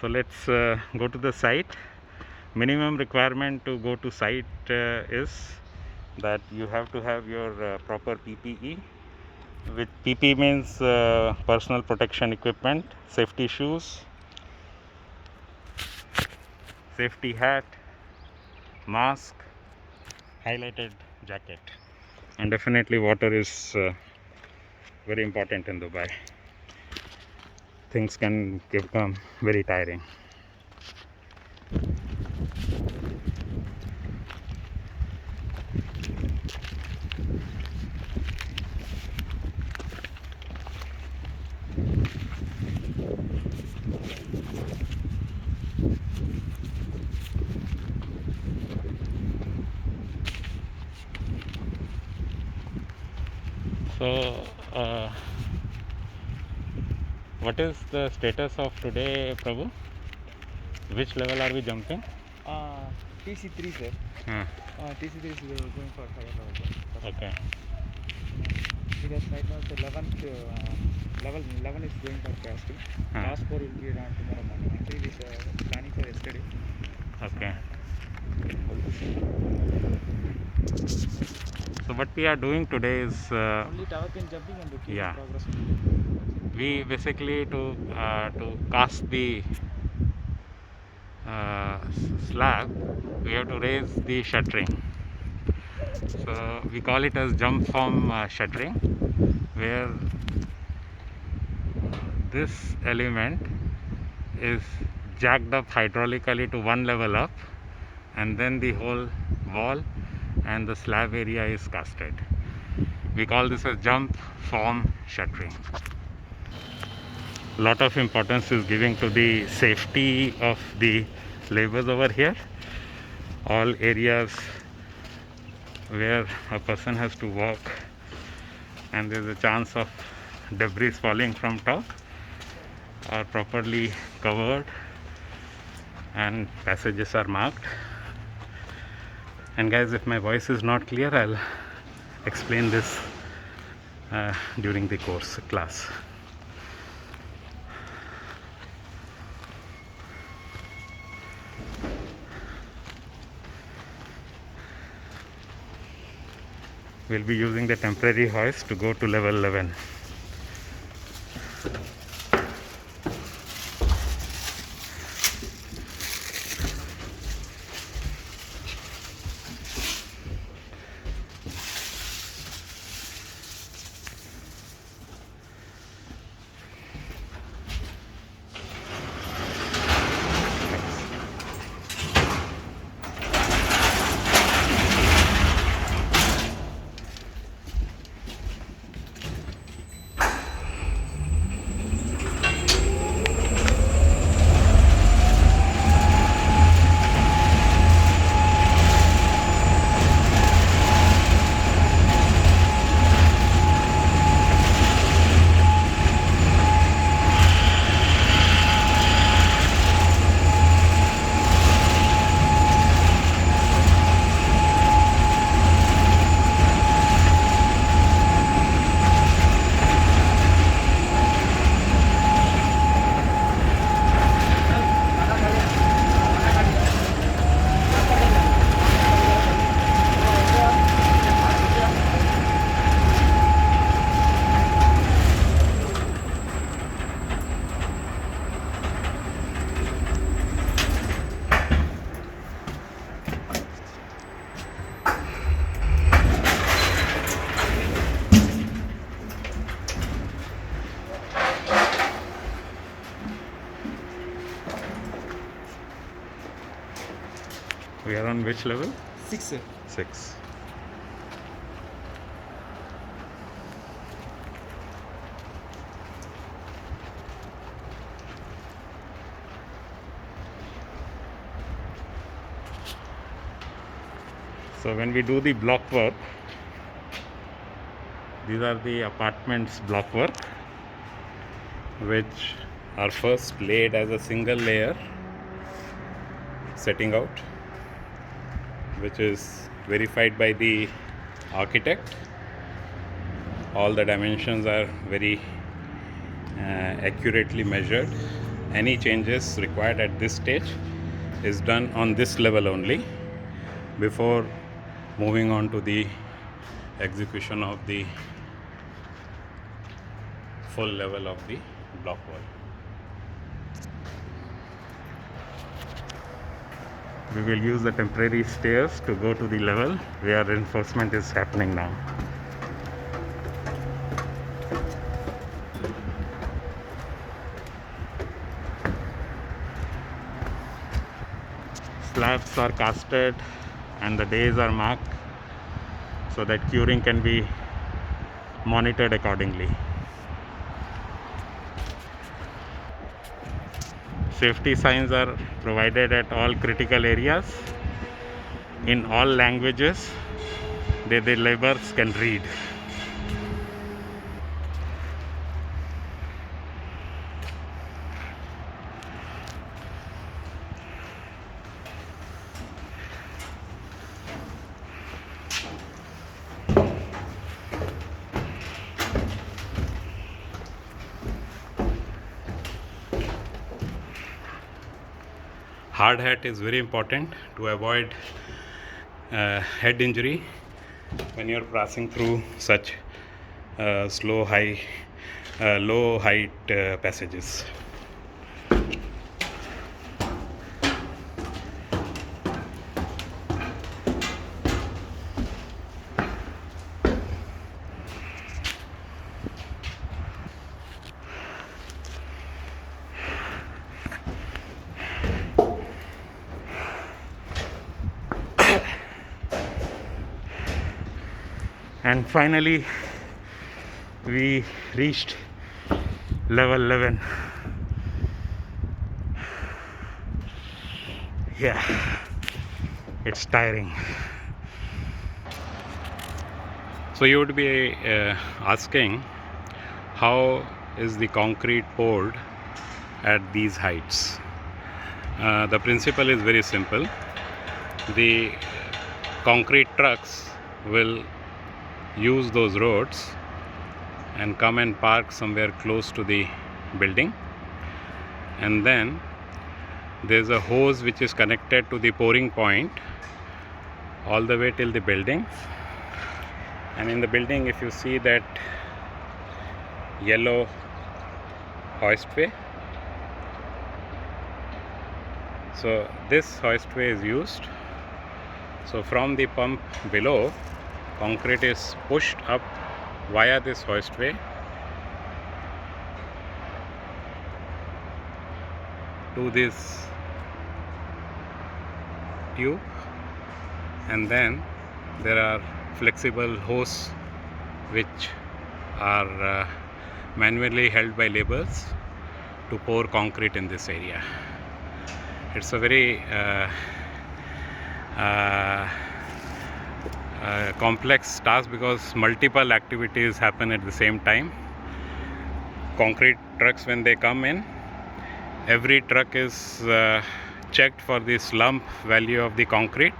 So let's go to the site. Minimum requirement to go to site is that you have to have your proper PPE. With PP means personal protection equipment, safety shoes, safety hat, mask, highlighted jacket, and definitely water is very important in Dubai. Things can become very tiring. So, what is the status of today, Prabhu? Which level are we jumping? TC3, sir. TC3 is going for higher level. Okay. Because right now the 11th level 11 is going for casting. Last 4 will be around tomorrow morning. Actually, this planning for yesterday. Okay. So what we are doing today is only tower pin jumping and looking yeah. progress. We basically to cast the slab, we have to raise the shuttering. So we call it as jump form shuttering, where this element is jacked up hydraulically to one level up, and then the whole wall and the slab area is casted. We call this as jump form shuttering. Lot of importance is giving to the safety of the laborers over here. All areas where a person has to walk and there is a chance of debris falling from top are properly covered and passages are marked. And guys, if my voice is not clear, I'll explain this during the course class. We'll be using the temporary hoist to go to level 11. We are on which level? 6, sir. 6. So when we do the block work, these are the apartments block work, which are first laid as a single layer, setting out, which is verified by the architect. All the dimensions are very accurately measured any changes required at this stage is done on this level only before moving on to the execution of the full level of the block wall. We will use the temporary stairs to go to the level where reinforcement is happening now. Slabs are casted and the days are marked so that curing can be monitored accordingly. Safety signs are provided at all critical areas in all languages that the laborers can read. Hard hat is very important to avoid head injury when you are passing through such low height passages. And finally we reached level 11. Yeah, it's tiring. So you would be asking, how is the concrete poured at these heights? The principle is very simple. The concrete trucks will use those roads and come and park somewhere close to the building, and then there's a hose which is connected to the pouring point all the way till the building. And in the building, if you see that yellow hoistway, so this hoistway is used. So from the pump below, concrete is pushed up via this hoistway to this tube, and then there are flexible hoses which are manually held by laborers to pour concrete in this area. It's a very complex task because multiple activities happen at the same time. Concrete trucks, when they come in, every truck is checked for the slump value of the concrete.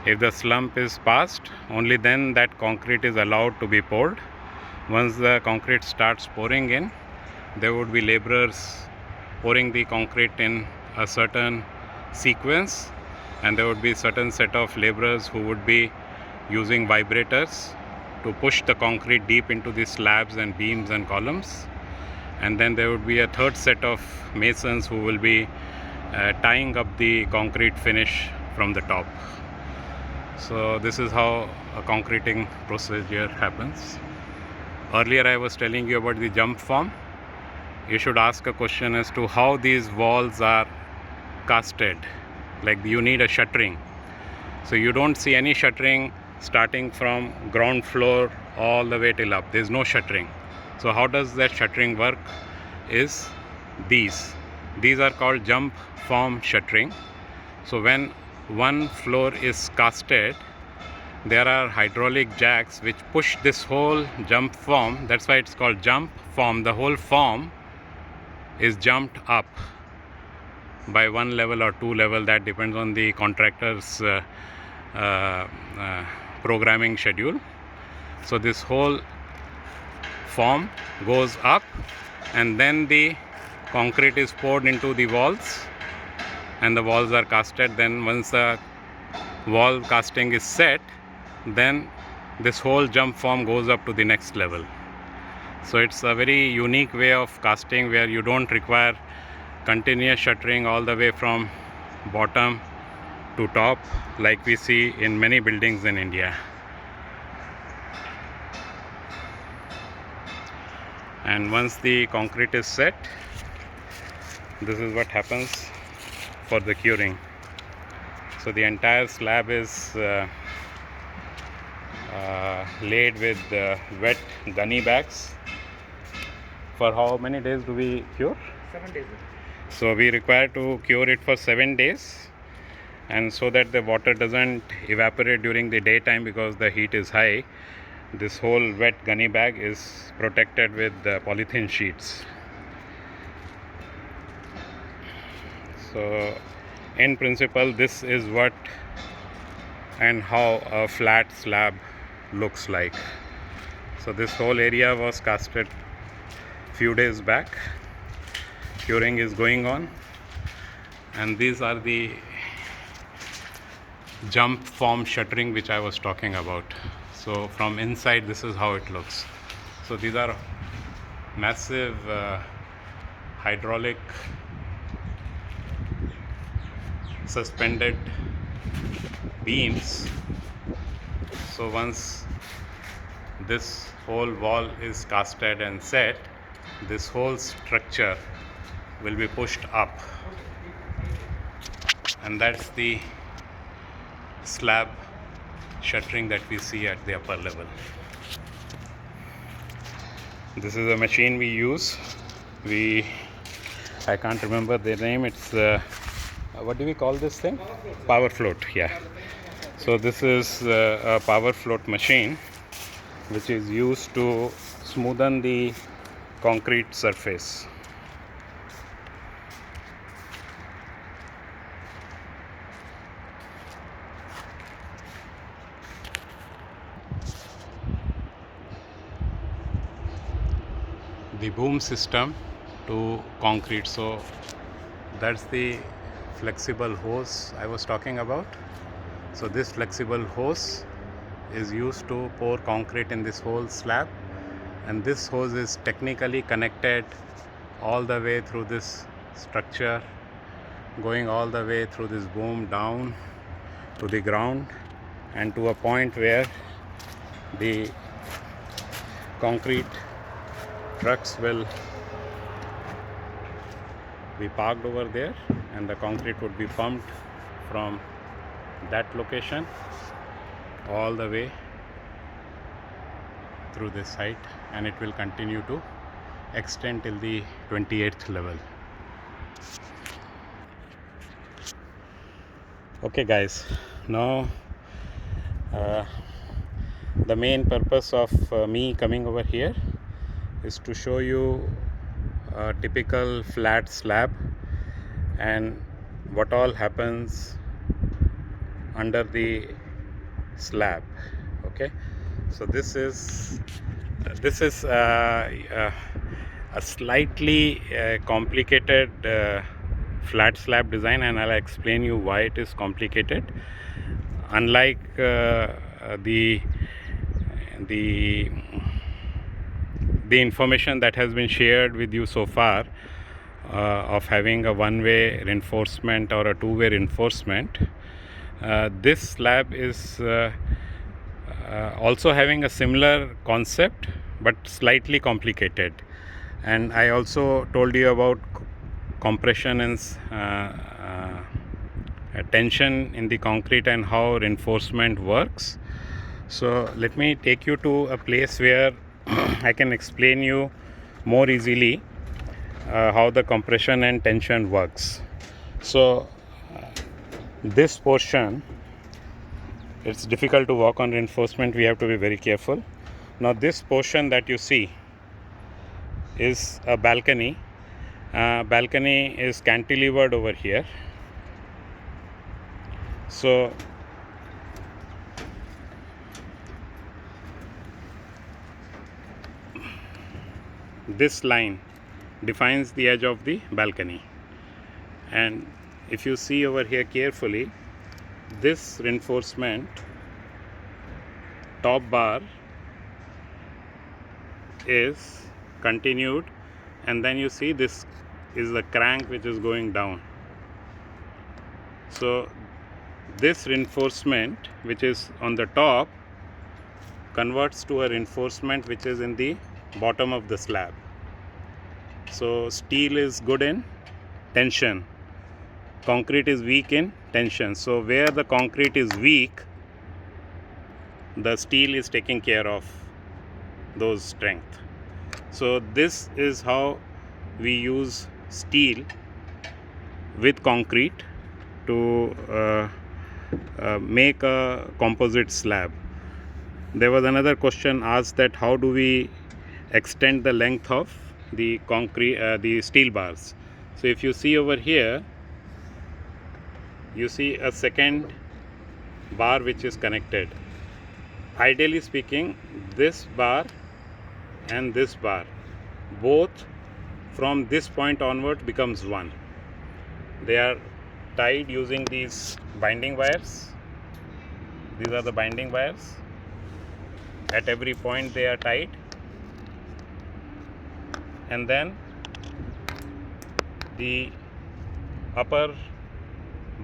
If the slump is passed, only then that concrete is allowed to be poured. Once the concrete starts pouring in, there would be laborers pouring the concrete in a certain sequence, and there would be certain set of laborers who would be using vibrators to push the concrete deep into the slabs and beams and columns. And then there would be a third set of masons who will be tying up the concrete finish from the top. So this is how a concreting procedure happens. Earlier I was telling you about the jump form. You should ask a question as to how these walls are casted. Like you need a shuttering. So you don't see any shuttering starting from ground floor all the way till up. There is no shuttering. So how does that shuttering work? Is these are called jump form shuttering. So when one floor is casted, there are hydraulic jacks which push this whole jump form. That's why it's called jump form. The whole form is jumped up by one level or two level. That depends on the contractor's programming schedule. So this whole form goes up, and then the concrete is poured into the walls and the walls are casted. Then once the wall casting is set, then this whole jump form goes up to the next level. So it's a very unique way of casting where you don't require continuous shuttering all the way from bottom to top like we see in many buildings in India. And once the concrete is set, this is what happens for the curing. So the entire slab is laid with wet gunny bags. For how many days do we cure? 7 days. So we require to cure it for 7 days, and so that the water doesn't evaporate during the daytime because the heat is high, this whole wet gunny bag is protected with polythene sheets. So in principle, this is what and how a flat slab looks like. So this whole area was casted few days back. Curing is going on, and these are the jump form shuttering which I was talking about. So from inside, this is how it looks. So these are massive hydraulic suspended beams. So once this whole wall is casted and set, this whole structure will be pushed up, and that's the slab shuttering that we see at the upper level. This is a machine we use. I can't remember the name. It's what do we call this thing? Power float. Yeah. So this is a power float machine which is used to smoothen the concrete surface. The boom system to concrete. So that's the flexible hose I was talking about. So this flexible hose is used to pour concrete in this whole slab, and this hose is technically connected all the way through this structure, going all the way through this boom down to the ground and to a point where the concrete trucks will be parked over there, and the concrete would be pumped from that location all the way through this site, and it will continue to extend till the 28th level. Okay guys, now the main purpose of me coming over here is to show you a typical flat slab and what all happens under the slab. Okay, so this is a slightly complicated flat slab design, and I'll explain you why it is complicated. Unlike the information that has been shared with you so far of having a one-way reinforcement or a two-way reinforcement, this slab is also having a similar concept but slightly complicated. And I also told you about compression and tension in the concrete and how reinforcement works. So let me take you to a place where I can explain you more easily how the compression and tension works. So this portion, it's difficult to walk on reinforcement, we have to be very careful. Now this portion that you see is a balcony. Balcony is cantilevered over here. So this line, defines the edge of the balcony. And if you see over here carefully, this reinforcement top bar is continued, and then you see this is the crank which is going down. So this reinforcement which is on the top converts to a reinforcement which is in the bottom of the slab. So steel is good in tension, concrete is weak in tension. So where the concrete is weak, the steel is taking care of those strength. So this is how we use steel with concrete to make a composite slab. There was another question asked that how do we extend the length of the concrete, the steel bars. So if you see over here, you see a second bar which is connected. Ideally speaking, this bar and this bar, both from this point onward becomes one. They are tied using these binding wires. These are the binding wires. At every point they are tied, and then the upper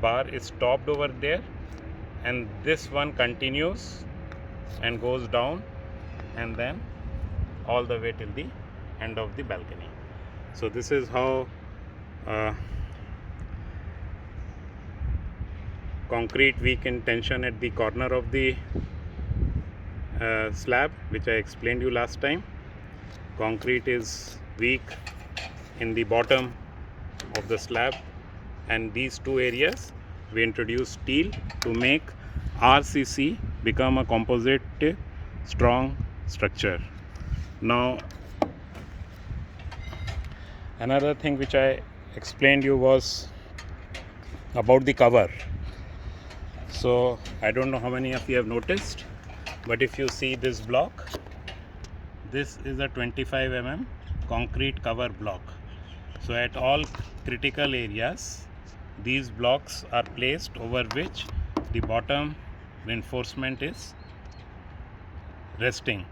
bar is stopped over there, and this one continues and goes down and then all the way till the end of the balcony. So this is how concrete weak in tension at the corner of the slab, which I explained you last time. Concrete is weak in the bottom of the slab, and these two areas we introduce steel to make RCC become a composite strong structure. Now another thing which I explained you was about the cover. So I don't know how many of you have noticed, but if you see this block, this is a 25 mm concrete cover block. So at all critical areas, these blocks are placed over which the bottom reinforcement is resting.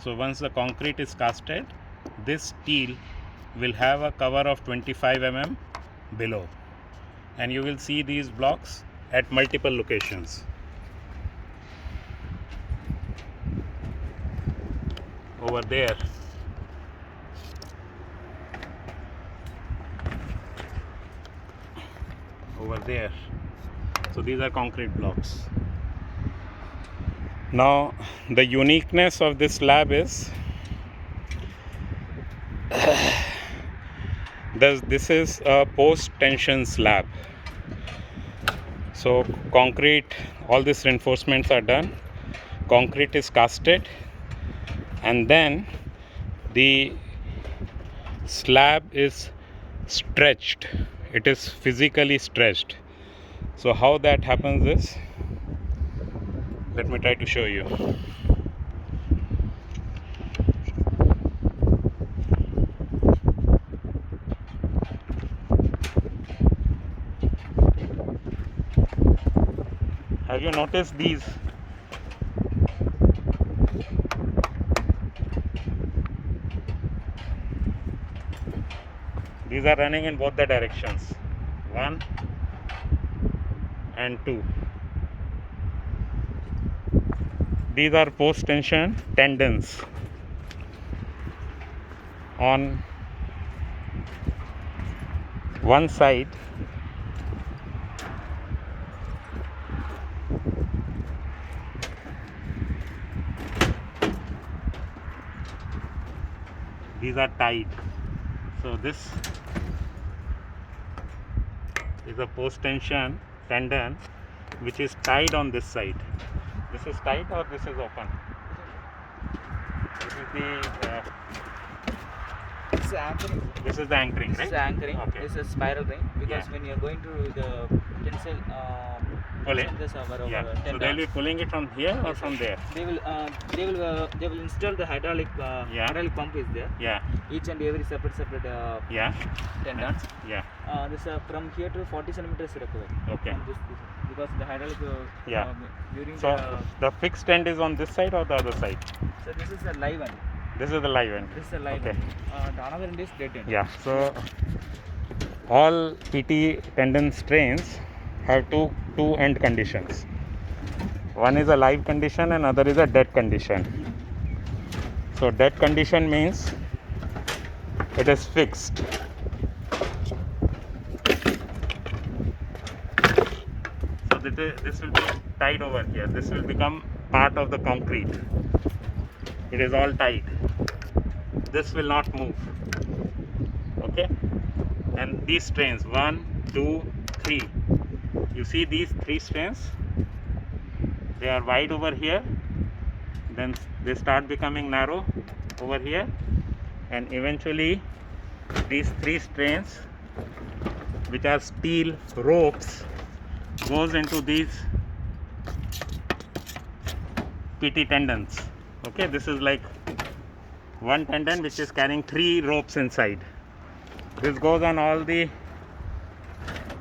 So once the concrete is casted, this steel will have a cover of 25 mm below, and you will see these blocks at multiple locations. Over there, over there. So these are concrete blocks. Now the uniqueness of this slab is this is a post tension slab. So concrete, all these reinforcements are done, concrete is casted, and then the slab is stretched. It is physically stretched. So how that happens is, let me try to show you. Have you noticed these? These are running in both the directions, 1 and 2. These are post tension tendons on one side. These are tied. So this is a post tension tendon which is tied on this side. This is tight or this is open? This is the is anchoring. This is the anchoring, This right? is anchoring. Okay. This is spiral ring because Yeah. when you are going to the tensile, Pull it. this our Yeah. So tendons. they'll be pulling it from here or Yes, from sir. there? They will install the hydraulic Yeah. hydraulic pump is there. Yeah. Each and every separate Yeah. tendons. Yeah. This from here to 40 centimeters recovered. Okay. From this because the hydraulic Yeah. during So the fixed end is on this side or the other side? so this is a live end. This is the live end. This is a live Okay. end. The another end is dead end. Yeah. So all PT tendon strains have two end conditions. One is a live condition and other is a dead condition. So dead condition means it is fixed. So this will be tied over here. This will become part of the concrete. It is all tight. This will not move. Okay. And these strains 1, 2, 3. You see these 3 strains? They are wide over here, then they start becoming narrow over here, and eventually these 3 strains, which are steel ropes, goes into these PT tendons. Okay, this is like one tendon which is carrying 3 ropes inside. This goes on all the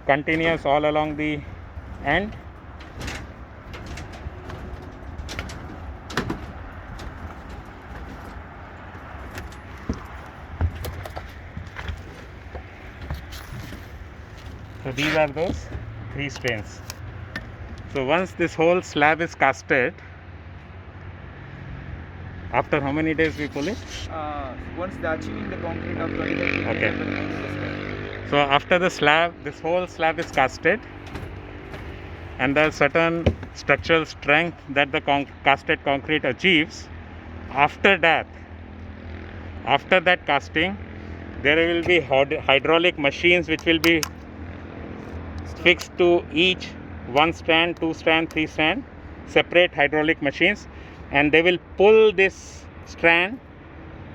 continuous all along the end. So these are those 3 strains. So once this whole slab is casted, after how many days we pull it? Once the achieving the concrete of 25 Okay. So after the slab, this whole slab is casted, and there is certain structural strength that the casted concrete achieves. After that casting, there will be hydraulic machines which will be fixed to each 1 strand, 2 strand, 3 strand, separate hydraulic machines, and they will pull this strand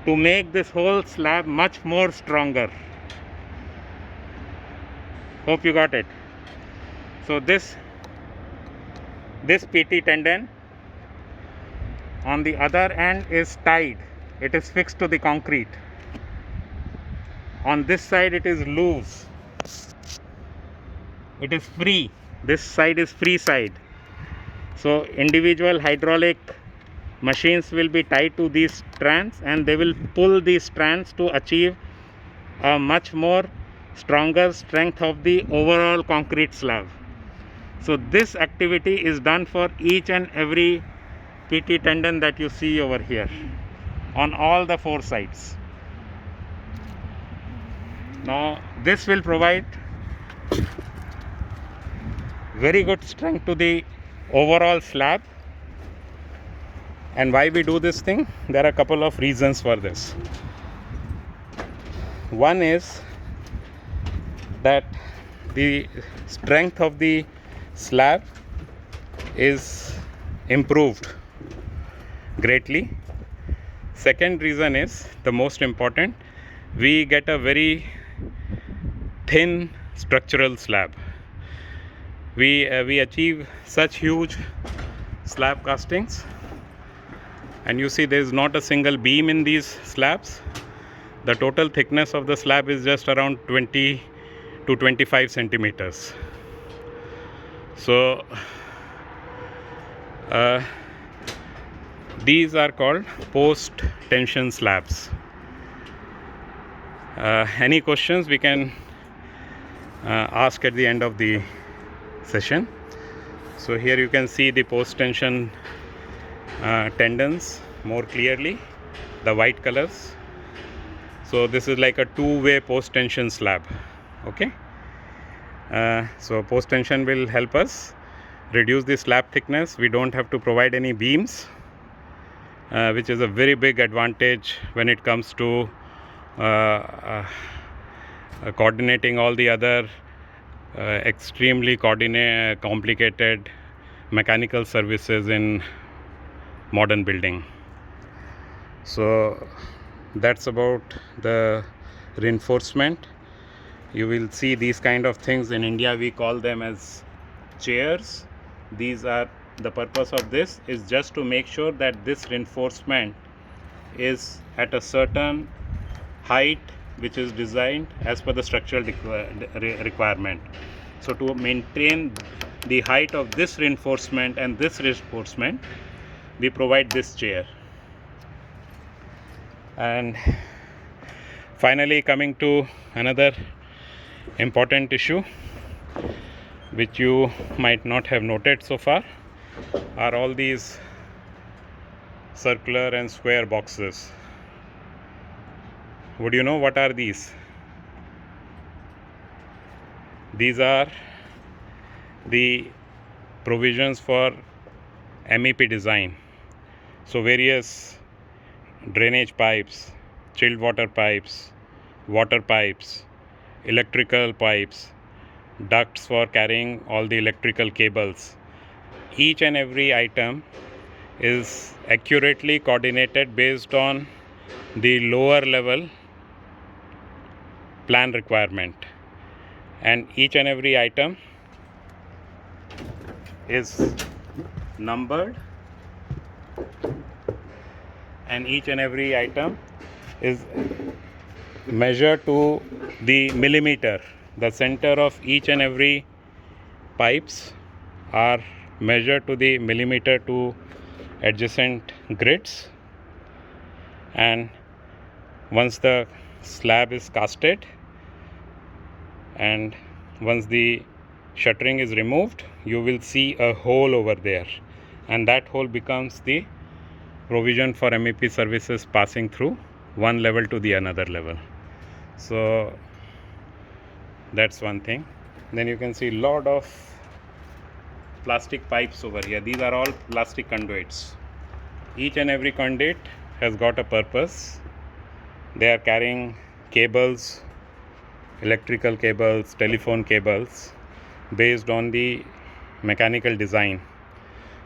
to make this whole slab much more stronger. Hope you got it. So this PT tendon on the other end is tied. It is fixed to the concrete. On this side it is loose. It is free. This side is free side. So individual hydraulic machines will be tied to these strands, and they will pull these strands to achieve a much more stronger strength of the overall concrete slab. So this activity is done for each and every PT tendon that you see over here on all the 4 sides. Now this will provide very good strength to the overall slab. And why we do this thing? There are a couple of reasons for this. One is that the strength of the slab is improved greatly. Second reason is the most important. We get a very thin structural slab. We achieve such huge slab castings, and you see there is not a single beam in these slabs. The total thickness of the slab is just around 20 to 25 centimeters. So these are called post tension slabs. Any questions we can ask at the end of the session. So here you can see the post tension tendons more clearly, the white colors. So this is like a two-way post tension slab. Okay. So post tension will help us reduce the slab thickness. We don't have to provide any beams, which is a very big advantage when it comes to coordinating all the other extremely complicated mechanical services in modern building. So that's about the reinforcement. You will see these kind of things in India. We call them as chairs. These are, the purpose of this is just to make sure that this reinforcement is at a certain height which is designed as per the structural requirement. So to maintain the height of this reinforcement and this reinforcement, we provide this chair. And finally, coming to another important issue which you might not have noted so far, are all these circular and square boxes. Would you know what are these? These are the provisions for MEP design. So various drainage pipes, chilled water pipes, electrical pipes, ducts for carrying all the electrical cables. Each and every item is accurately coordinated based on the lower level plan requirement, and each and every item is numbered, and each and every item is measured to the millimeter. The center of each and every pipes are measured to the millimeter to adjacent grids, and once the slab is casted and once the shuttering is removed, you will see a hole over there, and that hole becomes the provision for MEP services passing through one level to the another level. So that's one thing. Then you can see a lot of plastic pipes over here. These are all plastic conduits. Each and every conduit has got a purpose. They are carrying cables, electrical cables, telephone cables, based on the mechanical design.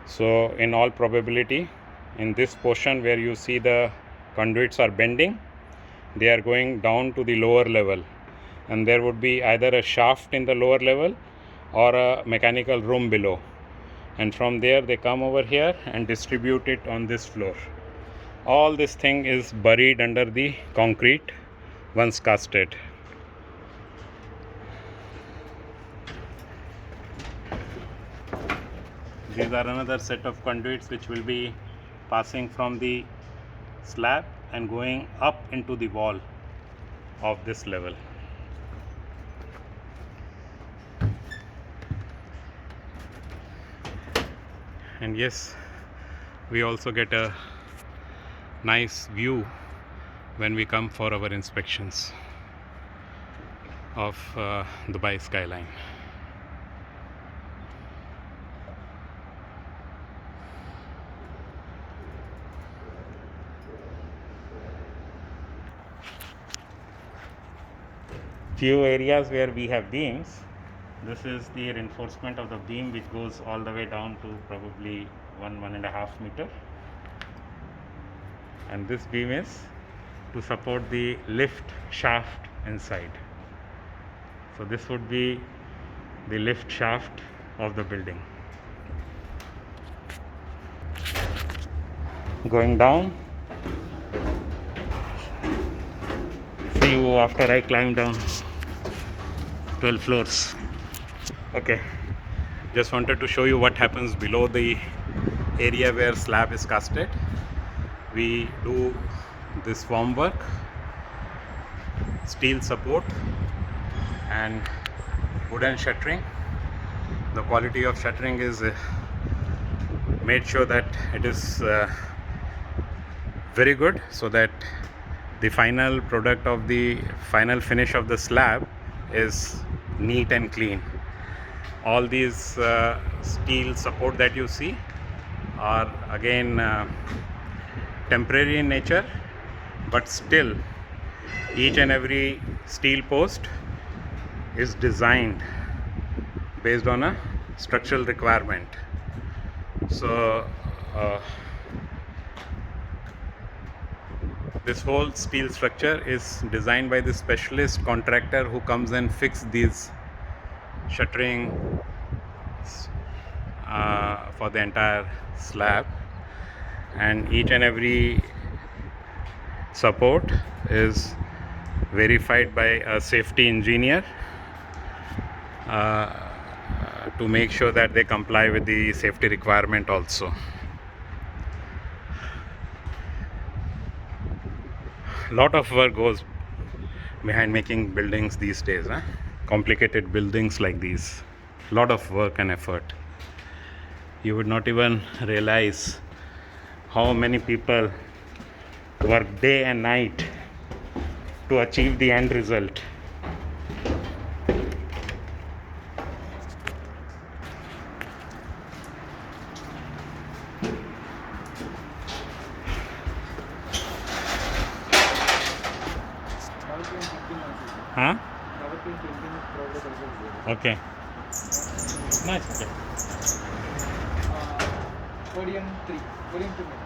So in all probability, in this portion where you see the conduits are bending, they are going down to the lower level, and there would be either a shaft in the lower level or a mechanical room below, and from there they come over here and distribute it on this floor. All this thing is buried under the concrete once casted. These are another set of conduits which will be passing from the slab and going up into the wall of this level. And yes, we also get a nice view when we come for our inspections of Dubai skyline. Few areas where we have beams. This is the reinforcement of the beam which goes all the way down to probably 1.5 meter, and this beam is to support the lift shaft inside. So this would be the lift shaft of the building. Going down, see you after I climb down 12 floors. Okay, just wanted to show you what happens below the area where slab is casted. We do this form work, steel support and wooden shuttering. The quality of shuttering is made sure that it is very good, so that the final product of the final finish of the slab is neat and clean. All these steel support that you see are again temporary in nature, but still each and every steel post is designed based on a structural requirement. So This whole steel structure is designed by the specialist contractor who comes and fix these shuttering for the entire slab, and each and every support is verified by a safety engineer to make sure that they comply with the safety requirement also. Lot of work goes behind making buildings these days, complicated buildings like these. Lot of work and effort. You would not even realize how many people work day and night to achieve the end result. Huh? Okay. Nice. Okay. Podium 3. Podium 2 में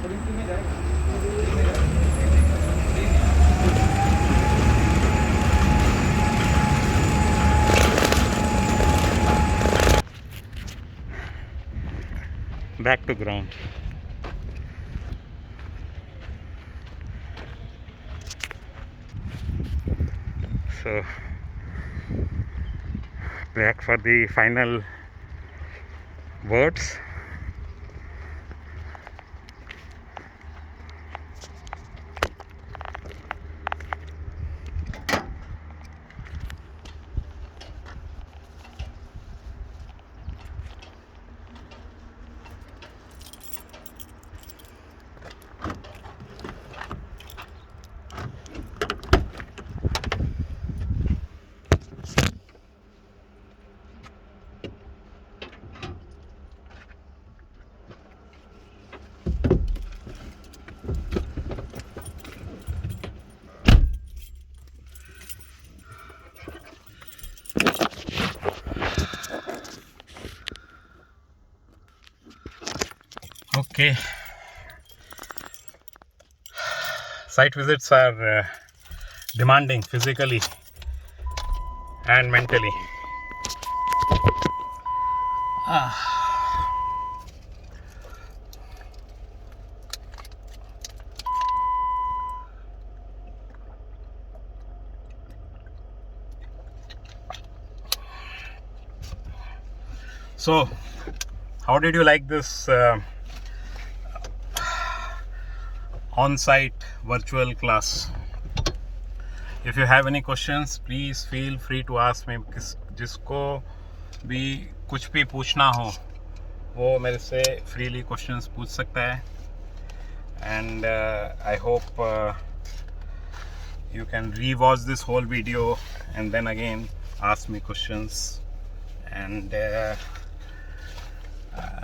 Podium 2 में जाएगा. Back to ground. So back for the final words. Okay, site visits are demanding physically and mentally. So, how did you like this on-site virtual class? If you have any questions, please feel free to ask me. जिसको भी कुछ भी पूछना हो वो मेरे से freely questions पूछ सकता है. And I hope you can re-watch this whole video and then again ask me questions. And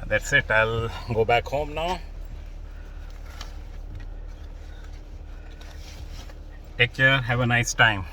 that's it. I'll go back home now. Take care. Have a nice time.